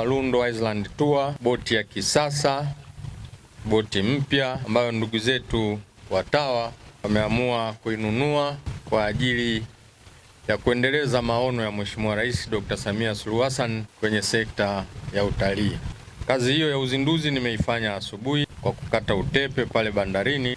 Malundo Island Tour, boti ya kisasa, boti mpya ambayo ndugu zetu watawa wameamua kuinunua kwa ajili ya kuendeleza maono ya Mheshimiwa Rais Dr. Samia Suluhu Hassan kwenye sekta ya utalii. Kazi hiyo ya uzinduzi nimeifanya asubuhi kwa kukata utepe pale bandarini,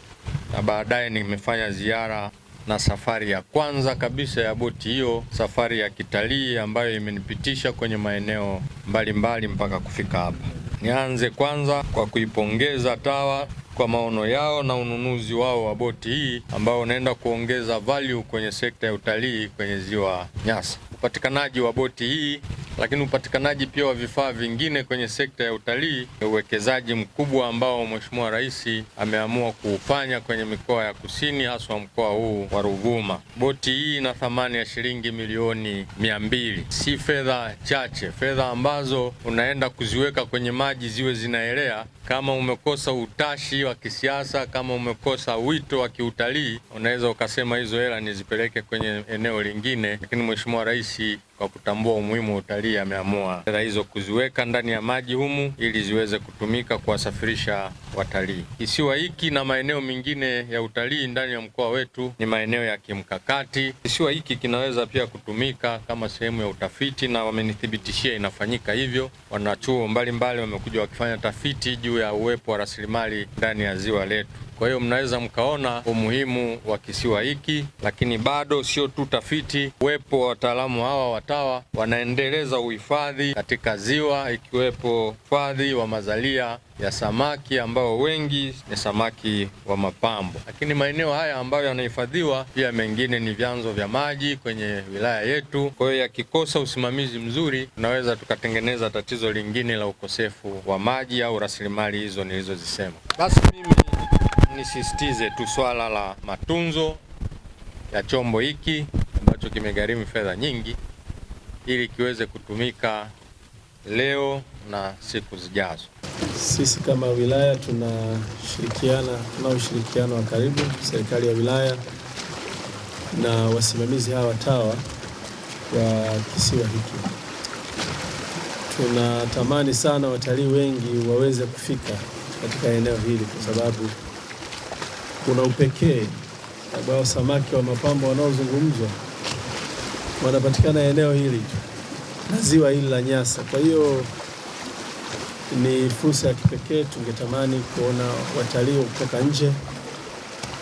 na baadaye nimefanya ziara na safari ya kwanza kabisa ya boti hiyo, safari ya kitalii ambayo imenipitisha kwenye maeneo mbalimbali mpaka kufika hapa. Nianze kwanza kwa kuipongeza TAWA kwa maono yao na ununuzi wao wa boti hii ambao unaenda kuongeza value kwenye sekta ya utalii kwenye ziwa Nyasa. Upatikanaji wa boti hii, lakini upatikanaji pia wa vifaa vingine kwenye sekta ya utalii ni uwekezaji mkubwa ambao Mheshimiwa Rais ameamua kuufanya kwenye mikoa ya kusini, haswa mkoa huu wa Ruvuma. Boti hii ina thamani ya shilingi milioni 200. Si fedha chache, fedha ambazo unaenda kuziweka kwenye maji ziwe zinaelea. Kama umekosa utashi wa kisiasa, kama umekosa wito wa kiutalii, unaweza ukasema hizo hela nizipeleke kwenye eneo lingine, lakini Mheshimiwa Rais kwa kutambua umuhimu wa utalii ameamua fedha hizo kuziweka ndani ya maji humu ili ziweze kutumika kuwasafirisha watalii. Kisiwa hiki na maeneo mengine ya utalii ndani ya mkoa wetu ni maeneo ya kimkakati. Kisiwa hiki kinaweza pia kutumika kama sehemu ya utafiti, na wamenithibitishia inafanyika hivyo. Wanachuo mbalimbali wamekuja wakifanya tafiti juu ya uwepo wa rasilimali ndani ya ziwa letu. Kwa hiyo mnaweza mkaona umuhimu wa kisiwa hiki, lakini bado sio tu tafiti. Uwepo wa wataalamu hawa wa TAWA wanaendeleza uhifadhi katika ziwa, ikiwepo hifadhi wa mazalia ya samaki ambao wengi ni samaki wa mapambo. Lakini maeneo haya ambayo yanahifadhiwa pia mengine ni vyanzo vya maji kwenye wilaya yetu. Kwa hiyo yakikosa usimamizi mzuri, tunaweza tukatengeneza tatizo lingine la ukosefu wa maji au rasilimali hizo nilizozisema. Basi mimi nisisitize tu swala la matunzo ya chombo hiki ambacho kimegharimu fedha nyingi ili kiweze kutumika leo na siku zijazo. Sisi kama wilaya tunao ushirikiano wa karibu, serikali ya wilaya na wasimamizi hawa TAWA wa kisiwa hiki. Tunatamani sana watalii wengi waweze kufika katika eneo hili kwa sababu kuna upekee ambao samaki wa mapambo wanaozungumzwa wanapatikana eneo hili na ziwa hili la Nyasa. Kwa hiyo ni fursa ya kipekee. Tungetamani kuona watalii kutoka nje,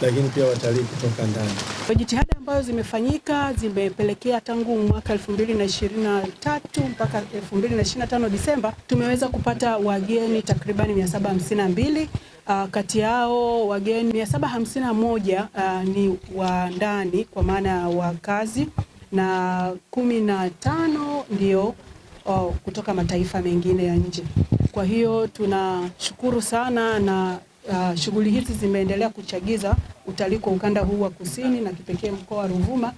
lakini pia watalii kutoka ndani. Jitihada ambazo zimefanyika zimepelekea tangu mwaka 2023 mpaka 2025 Disemba tumeweza kupata wageni takribani 752. Kati yao wageni 751 ni wa ndani kwa maana ya wakazi, na 15 ndio kutoka mataifa mengine ya nje. Kwa hiyo tunashukuru sana, na shughuli hizi zimeendelea kuchagiza utalii kwa ukanda huu wa kusini na kipekee mkoa wa Ruvuma.